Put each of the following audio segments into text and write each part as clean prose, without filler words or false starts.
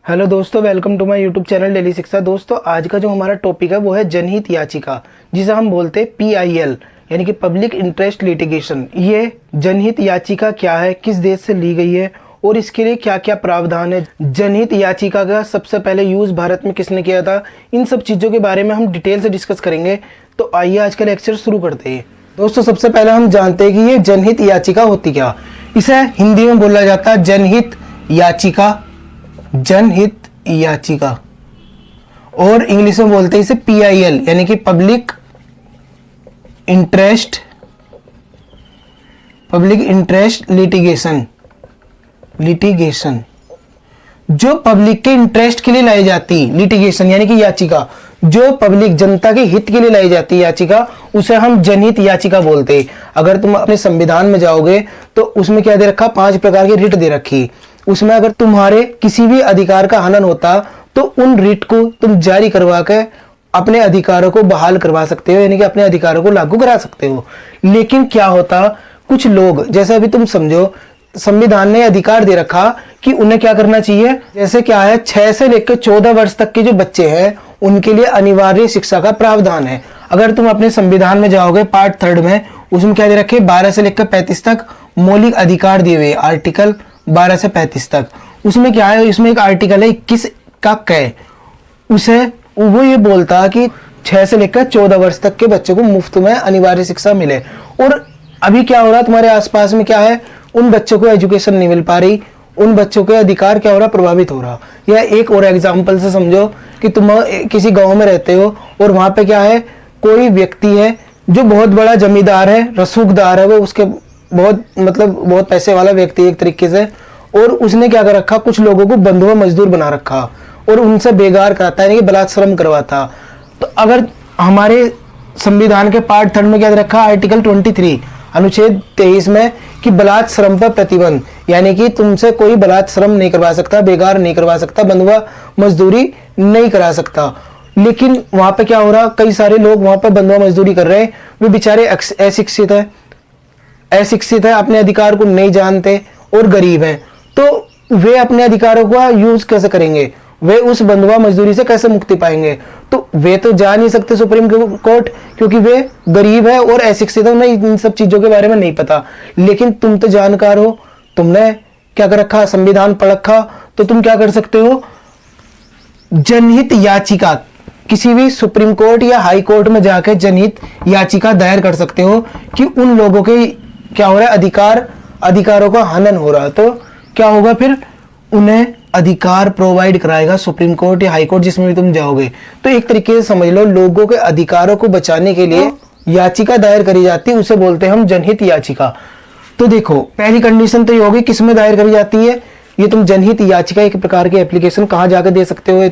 Hello दोस्तों, welcome to my YouTube channel daily Shiksha. दोस्तों, आज का जो हमारा टॉपिक है वो है जनहित याचिका, जिसे हम बोलते हैं PIL यानी कि पब्लिक इंटरेस्ट लिटिगेशन। ये जनहित याचिका क्या है, किस देश से ली गई है और इसके लिए क्या क्या प्रावधान है, जनहित याचिका का सबसे पहले यूज भारत में किसने किया था, इन सब चीज़ों के बारे में हम डिटेल से डिस्कस करेंगे। तो आइए आज का लेक्चर शुरू करते हैं। दोस्तों, सबसे पहले हम जानते हैं कि ये जनहित याचिका होती क्या। इसे हिंदी में बोला जाता है जनहित याचिका, जनहित याचिका, और इंग्लिश में बोलते हैं इसे PIL यानी कि पब्लिक इंटरेस्ट लिटिगेशन। जो पब्लिक के इंटरेस्ट के लिए लाई जाती लिटिगेशन यानी कि याचिका, जो पब्लिक जनता के हित के लिए लाई जाती है याचिका, उसे हम जनहित याचिका बोलते हैं। अगर तुम अपने संविधान में जाओगे तो उसमें क्या दे रखा, 5 प्रकार की रिट दे रखी। उसमें अगर तुम्हारे किसी भी अधिकार का हनन होता तो उन रिट को तुम जारी करवा के अपने अधिकारों को बहाल करवा सकते हो, यानी कि अपने अधिकारों को लागू करा सकते हो। लेकिन क्या होता, कुछ लोग, जैसे अभी तुम समझो, संविधान ने अधिकार दे रखा कि उन्हें क्या करना चाहिए। जैसे क्या है, 6 से लेकर 14 वर्ष तक के जो बच्चे हैं उनके लिए अनिवार्य शिक्षा का प्रावधान है। अगर तुम अपने संविधान में जाओगे पार्ट 3 में, उसमें क्या दे रखे, 12 से लेकर 35 तक मौलिक अधिकार दिए हुए, आर्टिकल 12 से 35 तक। उसमें क्या है, इसमें एक आर्टिकल है 21 का कै, उसे वो ये बोलता कि 6 से लेकर 14 वर्ष तक के बच्चों को मुफ्त में अनिवार्य शिक्षा मिले। और अभी क्या हो रहा, तुम्हारे आसपास में क्या है, उन बच्चों को एजुकेशन नहीं मिल पा रही, उन बच्चों के अधिकार क्या हो रहा, प्रभावित हो रहा। या एक और एग्जाम्पल से समझो कि तुम किसी गांव में रहते हो और वहां पे क्या है, कोई व्यक्ति है जो बहुत बड़ा जमींदार है, रसूखदार है, वो उसके बहुत पैसे वाला व्यक्ति एक तरीके से, और उसने क्या कर रखा, कुछ लोगों को बंधुआ मजदूर बना रखा और उनसे बेगार कराता है, यानी कि बलात्श्रम करवाता। तो अगर हमारे संविधान के पार्ट 3 में क्या रखा, आर्टिकल 23 अनुच्छेद 23 में कि बलात्श्रम पर प्रतिबंध, यानी कि तुमसे कोई बलात्श्रम नहीं करवा सकता, बेगार नहीं करवा सकता, बंधुआ मजदूरी नहीं करा सकता। लेकिन वहां पे क्या हो रहा, कई सारे लोग वहां पर बंधुआ मजदूरी कर रहे हैं, वे बेचारे अशिक्षित है, अपने अधिकार को नहीं जानते और गरीब हैं। तो वे अपने अधिकारों का यूज कैसे करेंगे, वे उस बंधुआ मजदूरी से कैसे मुक्ति पाएंगे। तो वे तो जा नहीं सकते सुप्रीम कोर्ट, क्योंकि वे गरीब है और अशिक्षित है, उन्हें इन सब चीजों के बारे में नहीं पता। लेकिन तुम तो जानकार हो, तुमने क्या कर रखा, संविधान पढ़ रखा, तो तुम क्या कर सकते हो, जनहित याचिका किसी भी सुप्रीम कोर्ट या हाई कोर्ट में जाकर जनहित याचिका दायर कर सकते हो कि उन लोगों के क्या हो रहा है, अधिकारों का हनन हो रहा है। तो क्या होगा, फिर उन्हें अधिकार प्रोवाइड कराएगा सुप्रीम कोर्ट या हाई कोर्ट, जिसमें भी तुम जाओगे। तो एक तरीके से समझ लो, लोगों के अधिकारों को बचाने के लिए याचिका दायर करी जाती है, उसे बोलते हैं हम जनहित याचिका। तो देखो, पहली कंडीशन तो ये होगी, किसमें दायर करी जाती है ये, तुम जनहित याचिका एक प्रकार की एप्लीकेशन कहाँ जाकर दे सकते हो,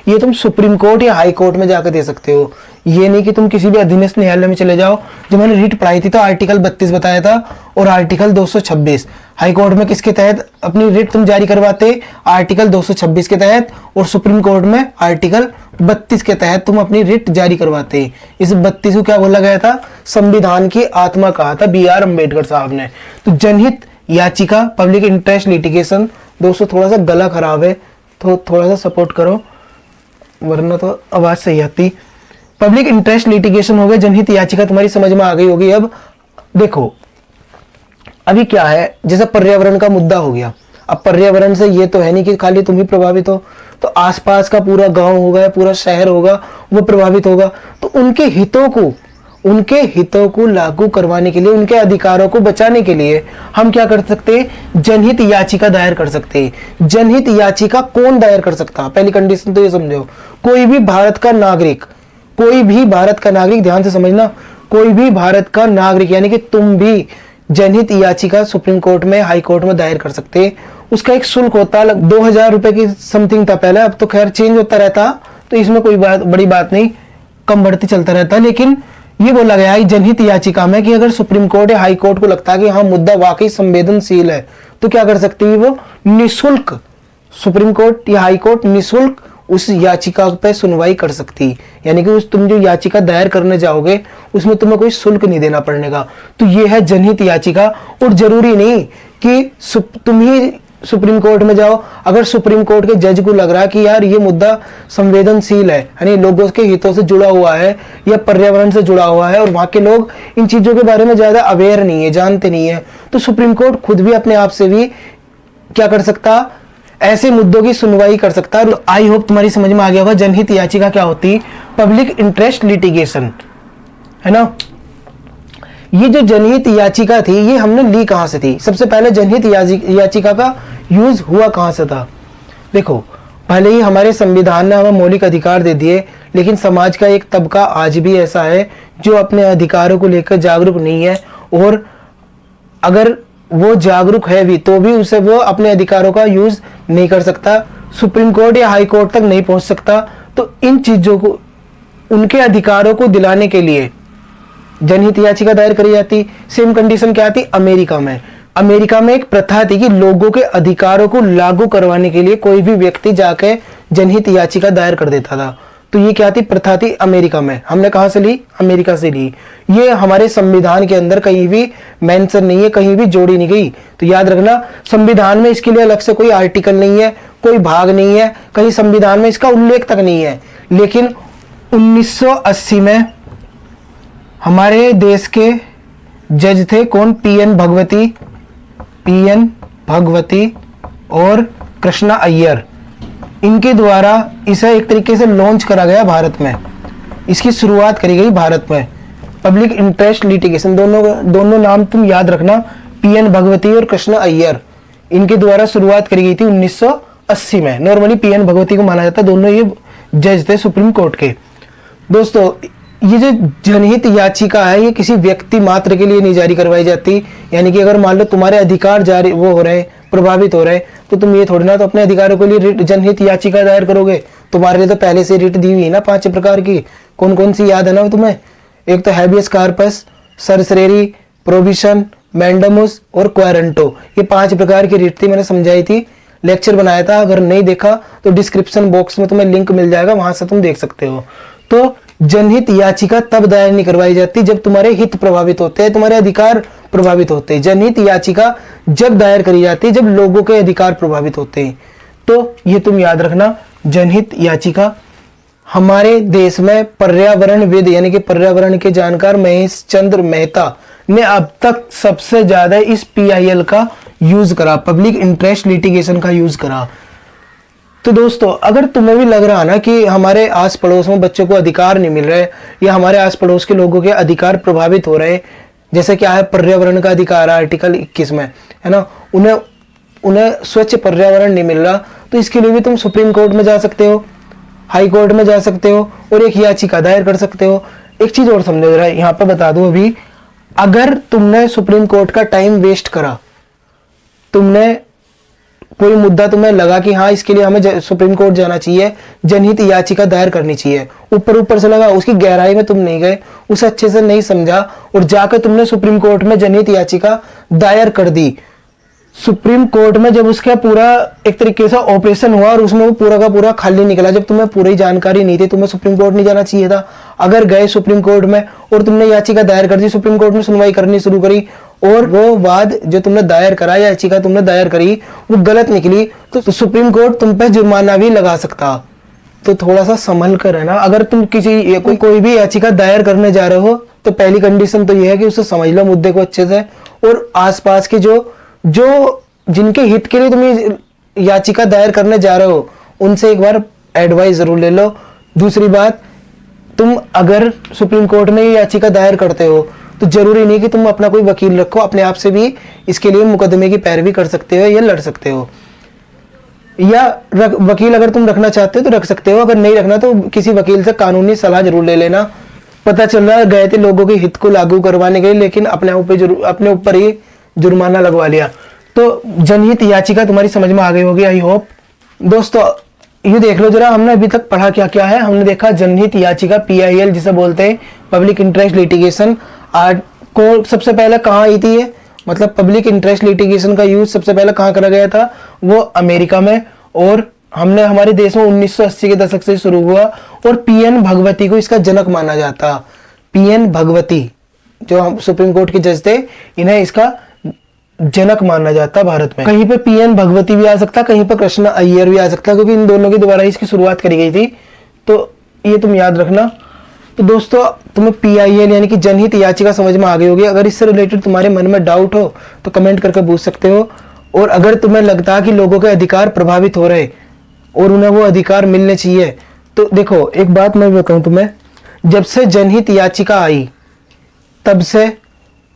ये तुम सुप्रीम कोर्ट या हाई कोर्ट में जाकर दे सकते हो। ये नहीं कि तुम किसी भी अधीनस्थ न्यायालय में चले जाओ। जो मैंने रीट पढ़ाई थी तो आर्टिकल 32 बताया था और आर्टिकल 226, हाई कोर्ट में किसके तहत अपनी रिट तुम जारी करवाते, आर्टिकल 226 के तहत, और सुप्रीम कोर्ट में आर्टिकल 32 के तहत तुम अपनी रिट जारी करवाते। इस 32 को क्या बोला गया था, संविधान की आत्मा कहा था BR अम्बेडकर साहब ने। तो जनहित याचिका, पब्लिक इंटरेस्ट लिटिगेशन। दोस्तों, थोड़ा सा गला खराब है तो थोड़ा सा सपोर्ट करो, वरना तो आवाज सही आती। पब्लिक इंटरेस्ट लिटिगेशन हो गया, जनहित याचिका तुम्हारी समझ में आ गई होगी। अब देखो, अभी क्या है, जैसे पर्यावरण का मुद्दा हो गया। अब पर्यावरण से ये तो है नहीं कि खाली तुम ही प्रभावित हो, तो आसपास का पूरा गांव होगा, पूरा शहर होगा, वो प्रभावित होगा। तो उनके हितों को लागू करवाने के लिए, उनके अधिकारों को बचाने के लिए हम क्या कर सकते हैं, जनहित याचिका दायर कर सकते हैं। जनहित याचिका कौन दायर कर सकता, पहली कंडीशन तो ये समझो, कोई भी भारत का नागरिक, ध्यान से समझना, कोई भी भारत का नागरिक, यानी कि तुम भी जनहित याचिका सुप्रीम कोर्ट में, हाई कोर्ट में दायर कर सकते हैं। उसका एक शुल्क होता है, 2000 रुपए की समथिंग था पहले, अब तो खैर चेंज होता रहता, तो इसमें कोई बड़ी बात नहीं, कम बढ़ती चलता रहता। लेकिन ये बोला गया है जनहित याचिका में कि अगर सुप्रीम कोर्ट या हाई कोर्ट को लगता है कि हाँ मुद्दा वाकई संवेदनशील है, तो क्या कर सकती है, वो निःशुल्क, सुप्रीम कोर्ट या हाई कोर्ट निःशुल्क उस याचिका पे सुनवाई कर सकती। यानी कि तुम जो याचिका दायर करने जाओगे उसमें तुम्हें कोई शुल्क नहीं देना पड़ेगा। तो ये है जनहित याचिका। और जरूरी नहीं कि तुम ही सुप्रीम कोर्ट में जाओ, अगर सुप्रीम कोर्ट के जज को लग रहा है कि यार ये मुद्दा संवेदनशील है, यानी लोगों के हितों से जुड़ा हुआ है या पर्यावरण से जुड़ा हुआ है, और वहां के लोग इन चीजों के बारे में ज्यादा अवेयर नहीं है, जानते नहीं है, तो सुप्रीम कोर्ट खुद भी अपने आप से भी क्या कर सकता, ऐसे मुद्दों की सुनवाई कर सकता है। आई होप तुम्हारी समझ में आ गया होगा जनहित याचिका क्या होती है। पब्लिक इंटरेस्ट लिटिगेशन, है ना। ये जो जनहित याचिका थी ये हमने ली कहां से थी? सबसे पहले जनहित याचिका का यूज हुआ कहां से था? देखो, पहले ही हमारे संविधान ने हमें मौलिक अधिकार दे दिए, लेकिन समाज का एक तबका आज भी ऐसा है जो अपने अधिकारों को लेकर जागरूक नहीं है, और अगर वो जागरूक है भी तो भी उसे वो अपने अधिकारों का यूज नहीं कर सकता, सुप्रीम कोर्ट या हाई कोर्ट तक नहीं पहुंच सकता। तो इन चीजों को, उनके अधिकारों को दिलाने के लिए जनहित याचिका दायर करी जाती। सेम कंडीशन क्या थी अमेरिका में? अमेरिका में एक प्रथा थी कि लोगों के अधिकारों को लागू करवाने के लिए कोई भी व्यक्ति जाके जनहित याचिका दायर कर देता था। तो ये क्या थी? प्रथा थी अमेरिका में। हमने कहां से ली? अमेरिका से ली। ये हमारे संविधान के अंदर कहीं भी मेंशन नहीं है, कहीं भी जोड़ी नहीं गई। तो याद रखना, संविधान में इसके लिए अलग से कोई आर्टिकल नहीं है, कोई भाग नहीं है, कहीं संविधान में इसका उल्लेख तक नहीं है। लेकिन 1980 में हमारे देश के जज थे कौन? पीएन भगवती और कृष्णा अय्यर। इनके द्वारा इसे एक तरीके से लॉन्च करा गया भारत में, इसकी शुरुआत करी गई भारत में। पब्लिक इंटरेस्ट लिटिगेशन, दोनों नाम तुम याद रखना, पीएन भगवती और कृष्णा अय्यर, इनके द्वारा शुरुआत करी गई थी 1980 में। नॉर्मली पीएन भगवती को माना जाता है, दोनों ये जज थे सुप्रीम कोर्ट के। दोस्तों, ये जो जनहित याचिका है ये किसी व्यक्ति मात्र के लिए नहीं जारी करवाई जाती। यानी कि अगर मान लो तुम्हारे अधिकार जारी वो हो रहे, प्रभावित हो रहे, तो तुम ये थोड़ी ना तो अपने अधिकारों के लिए जनहित याचिका दायर करोगे। तुम्हारे लिए तो पहले से रिट दी हुई है ना 5 प्रकार की। कौन कौन सी याद है ना तुम्हें? एक तो हैबियस कार्पस, सरसरेरी, प्रोविशन, मैंडमस और क्वारंटो। ये 5 प्रकार की रिट थी, मैंने समझाई थी, लेक्चर बनाया था। अगर नहीं देखा तो डिस्क्रिप्शन बॉक्स में तुम्हें लिंक मिल जाएगा, वहां से तुम देख सकते हो। तो जनहित याचिका तब दायर नहीं करवाई जाती जब तुम्हारे हित प्रभावित होते हैं, तुम्हारे अधिकार प्रभावित होते हैं। जनहित याचिका जब दायर करी जाती है जब लोगों के अधिकार प्रभावित होते हैं। तो ये तुम याद रखना, जनहित याचिका। हमारे देश में पर्यावरणविद यानी कि पर्यावरण के जानकार महेश चंद्र मेहता ने अब तक सबसे ज्यादा इस PIL का यूज करा, पब्लिक इंटरेस्ट लिटिगेशन का यूज करा। तो दोस्तों, अगर तुम्हें भी लग रहा ना कि हमारे आस पड़ोस में बच्चों को अधिकार नहीं मिल रहे या हमारे आस पड़ोस के लोगों के अधिकार प्रभावित हो रहे, जैसे क्या है पर्यावरण का अधिकार आर्टिकल 21 में, है ना, उन्हें स्वच्छ पर्यावरण नहीं मिल रहा, तो इसके लिए भी तुम सुप्रीम कोर्ट में जा सकते हो, हाई कोर्ट में जा सकते हो और एक याचिका दायर कर सकते हो। एक चीज और समझो जरा, यहाँ पे बता दूं अभी, अगर तुमने सुप्रीम कोर्ट का टाइम वेस्ट करा, तुमने कोई मुद्दा तुम्हें लगा कि हाँ इसके लिए हमें सुप्रीम कोर्ट जाना चाहिए, जनहित याचिका दायर करनी चाहिए, ऊपर से लगा, उसकी गहराई में तुम नहीं गए, उसे अच्छे से नहीं समझा और जाकर तुमने सुप्रीम कोर्ट में जनहित याचिका दायर कर दी। सुप्रीम कोर्ट में जब उसका पूरा एक तरीके से ऑपरेशन हुआ और उसमें वो पूरा का पूरा खाली निकला, जब तुम्हें पूरी जानकारी नहीं थी, तुम्हें सुप्रीम कोर्ट नहीं जाना चाहिए था। अगर गए सुप्रीम कोर्ट में और तुमने याचिका दायर कर दी, सुप्रीम कोर्ट में सुनवाई करनी शुरू करी और वो वाद जो तुमने दायर करा, याचिका तुमने दायर करी, वो गलत निकली, तो सुप्रीम कोर्ट तुम पे जुर्माना भी लगा सकता। तो थोड़ा सा संभल कर है ना, अगर तुम कोई भी याचिका दायर करने जा रहे हो तो पहली कंडीशन तो यह है कि उसे समझ लो मुद्दे को अच्छे से, और आसपास के जो जिनके हित के लिए तुम याचिका दायर करने जा रहे हो उनसे एक बार एडवाइस जरूर ले लो। दूसरी बात, तुम अगर सुप्रीम कोर्ट में याचिका दायर करते हो तो जरूरी नहीं कि तुम अपना कोई वकील रखो, अपने आप से भी इसके लिए मुकदमे की पैरवी कर सकते हो या लड़ सकते हो, या वकील अगर तुम रखना चाहते हो तो रख सकते हो, अगर नहीं रखना तो किसी वकील से कानूनी सलाह जरूर ले लेना। पता चल रहा है गए थे लोगों के हित को लागू करवाने के लिए, लेकिन अपने ऊपर ही जुर्माना लगवा लिया। तो जनहित याचिका तुम्हारी समझ में आ गई होगी, आई होप। दोस्तों, ये देख लो जरा, हमने अभी तक पढ़ा क्या क्या है। हमने देखा जनहित याचिका PIL जिसे बोलते हैं, पब्लिक इंटरेस्ट लिटिगेशन, को सबसे पहले कहाँ आई थी ये, मतलब पब्लिक इंटरेस्ट लिटिगेशन का यूज सबसे पहले कहाँ करा गया था, वो अमेरिका में, और हमने हमारे देश में 1980 के दशक से शुरू हुआ, और PN भगवती को इसका जनक माना जाता। PN भगवती जो हम सुप्रीम कोर्ट के जज थे, इन्हें इसका जनक माना जाता है भारत में। कहीं पे पीएन भगवती भी आ सकता, कहीं पे कृष्ण अय्यर भी आ सकता, क्योंकि इन दोनों के द्वारा इसकी शुरुआत करी गई थी, तो ये तुम याद रखना। तो दोस्तों तुम्हें PIL यानी कि जनहित याचिका समझ में आ गई होगी। अगर इससे रिलेटेड तुम्हारे मन में डाउट हो तो कमेंट करके पूछ सकते हो। और अगर तुम्हें लगता है कि लोगों के अधिकार प्रभावित हो रहे और उन्हें वो अधिकार मिलने चाहिए, तो देखो एक बात मैं बताऊं तुम्हें, जब से जनहित याचिका आई तब से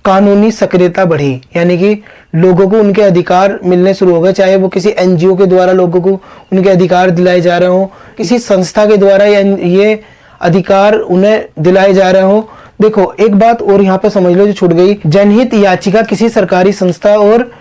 कानूनी सक्रियता बढ़ी, यानी कि लोगों को उनके अधिकार मिलने शुरू हो गए, चाहे वो किसी NGO के द्वारा लोगों को उनके अधिकार दिलाए जा रहे हो, किसी संस्था के द्वारा ये अधिकार उन्हें दिलाए जा रहे हो। देखो एक बात और यहाँ पे समझ लो जो छूट गई, जनहित याचिका किसी सरकारी संस्था और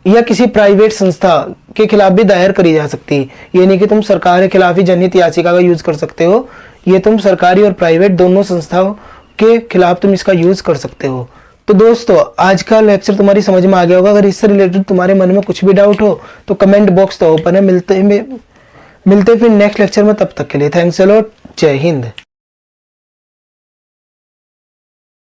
या किसी प्राइवेट संस्था के खिलाफ भी दायर करी जा सकती है। ये नहीं कि तुम सरकार के खिलाफ ही जनहित याचिका का यूज कर सकते हो, ये तुम सरकारी और प्राइवेट दोनों संस्थाओं के खिलाफ तुम इसका यूज कर सकते हो। तो दोस्तों आज का लेक्चर तुम्हारी समझ में आ गया होगा। अगर इससे रिलेटेड तुम्हारे मन में कुछ भी डाउट हो तो कमेंट बॉक्स तो ओपन है। मिलते फिर नेक्स्ट लेक्चर में, तब तक के लिए थैंक्स अ लॉट। जय हिंद।